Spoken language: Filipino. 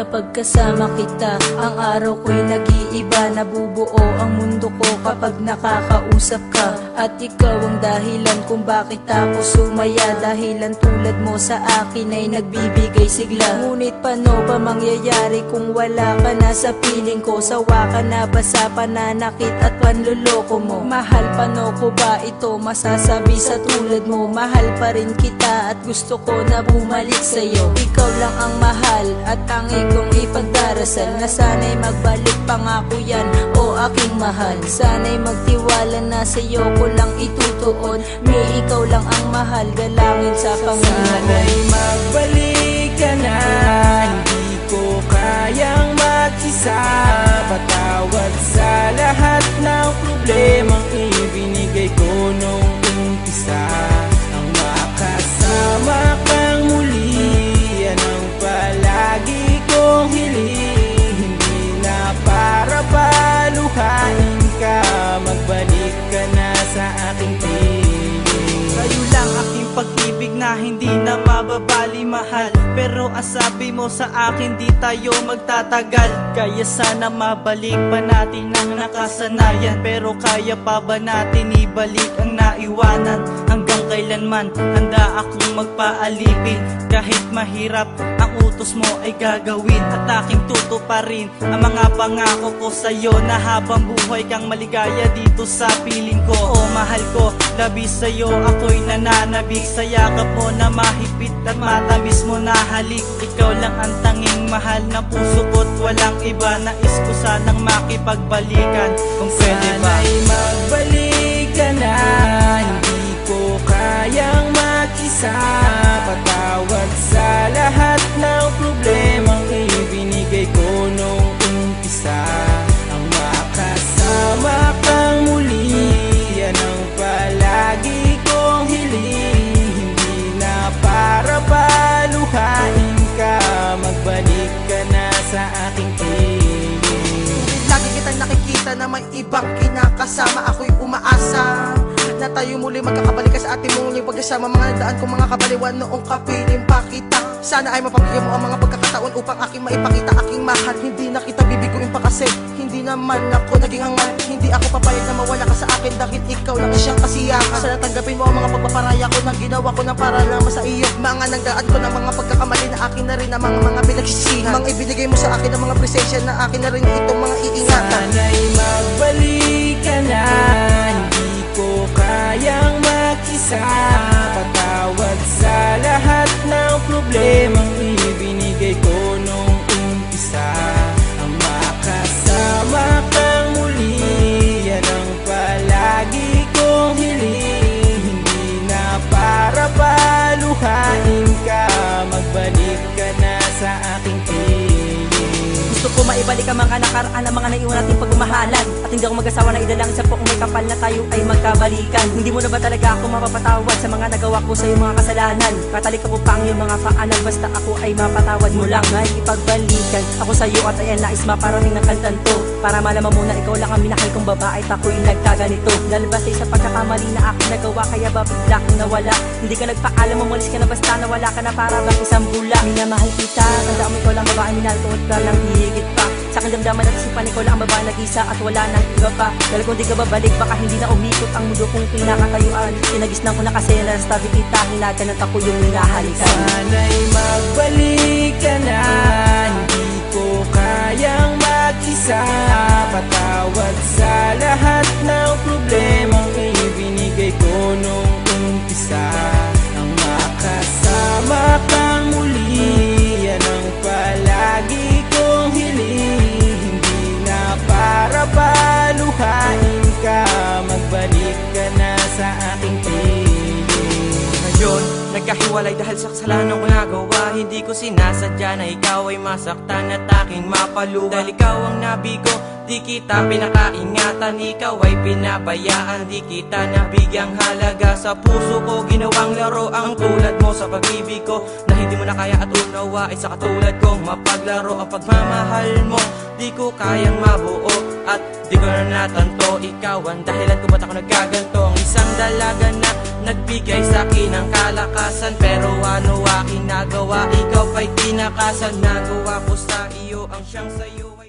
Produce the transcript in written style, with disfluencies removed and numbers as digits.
Kapag kasama kita, ang araw ko'y nag-iiba. Nabubuo ang mundo ko kapag nakakausap ka. At ikaw ang dahilan kung bakit ako sumaya. Dahilan tulad mo sa akin ay nagbibigay sigla. Ngunit paano ba mangyayari kung wala ka na sa piling ko? Sawa ka na ba sa pananakit at panluloko mo? Mahal, paano ko ba ito masasabi sa tulad mo? Mahal pa rin kita at gusto ko na bumalik sa'yo. Ikaw lang ang mahal at tangi kong ipagdarasal na sana'y magbalik, pangako yan o aking mahal. Sana'y magtiwala na sa'yo ko lang itutuon. May ikaw lang ang mahal, galangin sa Panginoon. Sana'y magbalik ka na, hindi ko kayang mag-isa. Patawad sa lahat ng problemang ibinigay ko nung umpisa. Ang makasama kang muli, yan ang palagi kong hiling. Hindi na para paluhain ka, magbalik ka na sa aking piling. Kayo lang aking pag-ibig na hindi na mababali, mahal. Pero ang sabi mo sa akin, di tayo magtatagal. Kaya sana mabalik pa natin ang nakasanayan. Pero kaya pa ba natin ibalik ang naiwanan? Hanggang kailanman handa akong magpaalipin. Kahit mahirap ang utos mo ay gagawin. At aking tutuparin ang mga pangako ko sa'yo, na habang buhay kang maligaya dito sa piling ko. Oh mahal ko, labis sa'yo ako'y nananabik. Sa yakap mo na mahigpit at matamis mo na halik. Ikaw lang ang tanging mahal na puso ko't walang iba. Nais ko sanang makipagbalikan kung pwede ba. Sana'y magbalik ka na, hindi ko kayang mag-isa. Patawad sa lahat ng problemang ibinigay ko nung umpisa. Ang makasama kang muli, yan ang palagi kong hiling. Hindi na para paluhain ka, magbalik ka na sa aking piling. Lagi kitang nakikita na may ibang kinakasama. Ako'y umaasa na tayo muli magkakabalik sa ating muling pagkasama. Mga nagdaan kong mga kabaliwan noong kapiling pa kita. Sana ay mapabigyan mo ang mga pagkakataon upang aking maipakita aking mahal. Hindi na kita bibiguin pa kasi hindi naman ako naging hangal. Hindi ako papayag na mawala ka sa akin dahil ikaw lang siyang kasiyahan. Sana tanggapin mo ang mga pagpaparaya ko na ginawa ko na para naman sa iyo. Mga nagdaan ko ng mga pagkakamali na akin na rin ang mga pinagsisihan. Mga ibinigay mo sa akin ang mga presensya na akin na rin itong mga iingatan. Sana'y magbalik ka na, hindi ko kayang mag-isa. Patawad sa lahat ng problemang ibinigay ko nung umpisa. Ang makasama kang muli, yan ang palagi kong hiling. Hindi na para paluhain ka, magbalik ka na sa aking piling. Gusto ko maibalik ang mga nakaraan, ang mga naiwan nating pagmamahalan. At hindi ako mag-asawa na idalangin sa poong may kapal na tayo ay magkabalikan. Hindi mo na ba talaga ako mapapatawad sa mga nagawa ko sa iyong mga kasalanan? Katalik ako pang iyong mga paanan, basta ako ay mapatawad mo lang. May ipagbalikan ako sa iyo at ayan nais maparaming ng kantan to. Para malaman mo na ikaw lang ang minahal kong babae at ako'y nagkaganito. Dahil basta sa pagkakamali na aking nagawa, kaya ba bigla kong nawala? Hindi ka nagpaalam, umalis ka na basta nawala ka na para bang isang bula. Minamahal kita, tanda mo ikaw lang babae, minahal ko at lang higit pa. Sa aking damdaman at isipan, ikaw lang ang babae nag-isa at wala nang iba pa. Dahil kung di ka babalik, baka hindi na umikot ang mundo kong kinakatayuan. Sinagisnan ko na kasi nalastabi kita, hinaganat ako yung minahalikan. Sana'y magbalik ka na, hindi ko kayang mag-isa. Patawad sa lahat ng problemang ibinigay ko nung umpisa. Ang makasama kang muli, yan ang palagi kong hiling. Hindi na para paluhain ka, magbalik ka na sa aking piling. Ngayon, nagkahiwalay dahil sa kasalanan ko nagawa. Hindi ko sinasadya na ikaw ay masaktan at aking mapaluha. Dahil ikaw ang nabigo, di kita pinakaingatan. Ikaw ay pinabayaan, di kita nabigyang halaga. Sa puso ko ginawang laro ang tulad mo sa pag-ibig ko, na hindi mo na kaya at unawain sa katulad kong mapaglaro. Ang pagmamahal mo, di ko kayang mabuo at di ko na natanto. Ikaw ang dahilan kung ba't ako nagkaganto. Ang isang dalaga na nagbigay sa akin ng kalakasan, pero ano aking nagawa? Ikaw pa'y tinakasan. Nagawa ko sa iyo ang siyang sa'yo ay